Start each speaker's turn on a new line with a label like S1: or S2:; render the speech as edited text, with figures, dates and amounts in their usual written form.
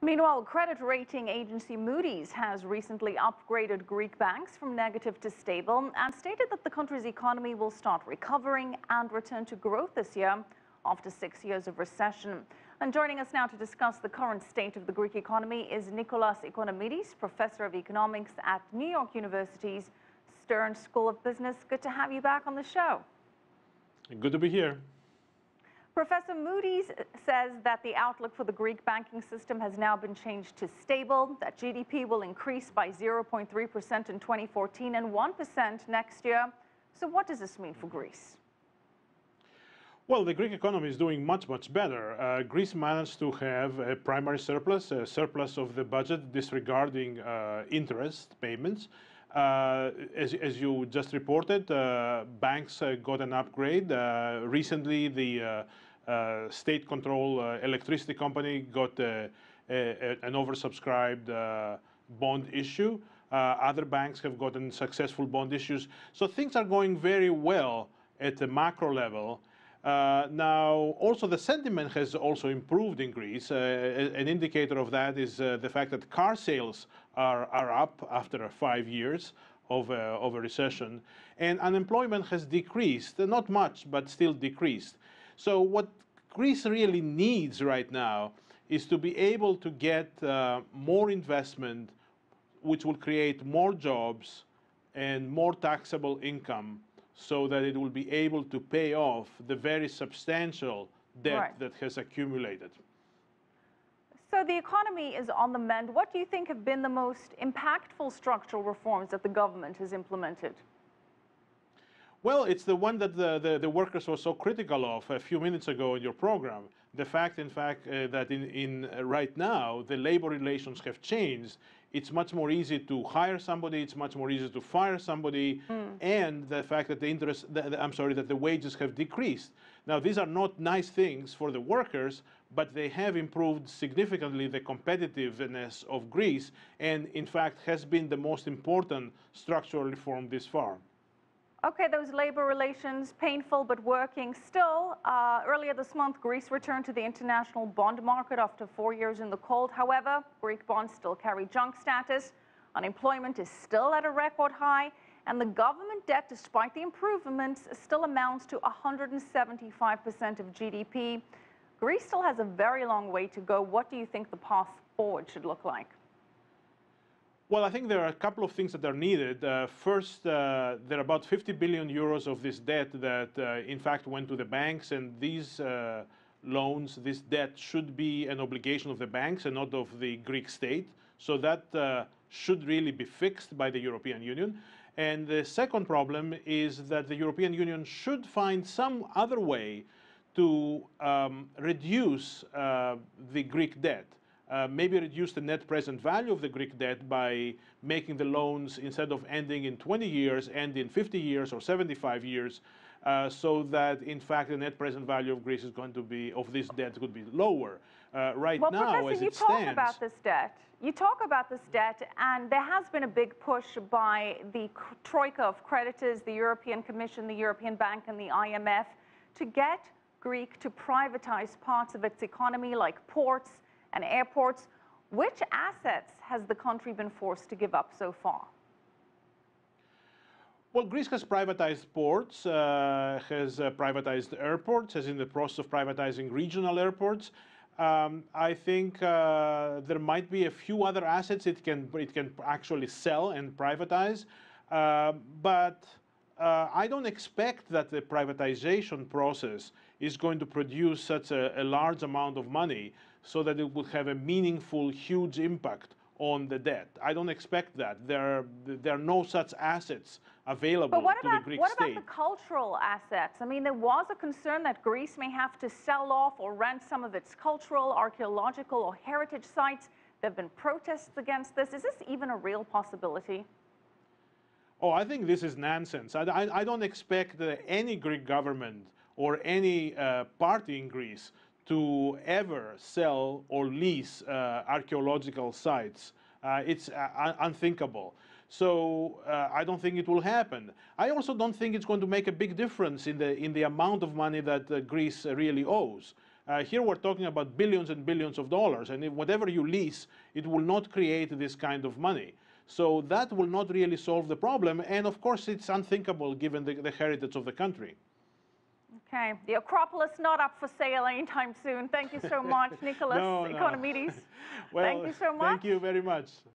S1: Meanwhile, credit rating agency Moody's has recently upgraded Greek banks from negative to stable and stated that the country's economy will start recovering and return to growth this year after 6 years of recession. And joining us now to discuss the current state of the Greek economy is Nicholas Economides, professor of economics at New York University's Stern School of Business. Good to have you back on the show.
S2: Good to be here.
S1: Professor Moody's says that the outlook for the Greek banking system has now been changed to stable, that GDP will increase by 0.3% in 2014 and 1% next year. So what does this mean for Greece?
S2: Well, the Greek economy is doing much better. Greece managed to have a primary surplus, a surplus of the budget disregarding interest payments. As you just reported, banks got an upgrade. Recently, the state control electricity company got an oversubscribed bond issue. Other banks have gotten successful bond issues. So things are going very well at the macro level. Now, also the sentiment has also improved in Greece. An indicator of that is the fact that car sales are up after 5 years of a recession, and unemployment has decreased, not much, but still decreased. So what Greece really needs right now is to be able to get more investment, which will create more jobs and more taxable income, so that it will be able to pay off the very substantial debt that has accumulated.
S1: So the economy is on the mend. What do you think have been the most impactful structural reforms that the government has implemented?
S2: Well, it's the one that the workers were so critical of a few minutes ago in your program. The fact, in fact, that right now the labor relations have changed. It's much more easy to hire somebody. It's much more easy to fire somebody, and the fact that that the wages have decreased. Now, these are not nice things for the workers, but they have improved significantly the competitiveness of Greece, and in fact has been the most important structural reform this far.
S1: Okay, those labor relations, painful but working still. Earlier this month, Greece returned to the international bond market after 4 years in the cold. However, Greek bonds still carry junk status. Unemployment is still at a record high. And the government debt, despite the improvements, still amounts to 175% of GDP. Greece still has a very long way to go. What do you think the path forward should look like?
S2: Well, I think there are a couple of things that are needed. First, there are about 50 billion euros of this debt that, in fact, went to the banks, and these loans, this debt should be an obligation of the banks and not of the Greek state. So that should really be fixed by the European Union. And the second problem is that the European Union should find some other way to reduce the Greek debt. Maybe reduce the net present value of the Greek debt by making the loans, instead of ending in 20 years, end in 50 years or 75 years, so that in fact the net present value of Greece is going to be, of this debt, could be lower. Right now, as it stands.
S1: Well, Professor, you talk about this debt. You talk about this debt, and there has been a big push by the troika of creditors, the European Commission, the European Bank, and the IMF, to get Greek to privatize parts of its economy, like ports and airports. Which assets has the country been forced to give up so far?
S2: Well, Greece has privatized ports, has privatized airports, is in the process of privatizing regional airports. I think there might be a few other assets it can actually sell and privatize, but I don't expect that the privatization process is going to produce such a large amount of money so that it will have a meaningful, huge impact on the debt. I don't expect that. There are no such assets available to the Greek state.
S1: What about the cultural assets? I mean, there was a concern that Greece may have to sell off or rent some of its cultural, archaeological, or heritage sites. There have been protests against this. Is this even a real possibility?
S2: Oh, I think this is nonsense. I don't expect any Greek government or any party in Greece to ever sell or lease archaeological sites. It's unthinkable. So I don't think it will happen. I also don't think it's going to make a big difference in the amount of money that Greece really owes. Here we're talking about billions and billions of dollars, and if whatever you lease, it will not create this kind of money. So that will not really solve the problem, and of course it's unthinkable given the heritage of the country.
S1: Okay, the Acropolis not up for sale anytime soon. Thank you so much, Nicholas Economides.
S2: Well,
S1: thank you so much.
S2: Thank you very much.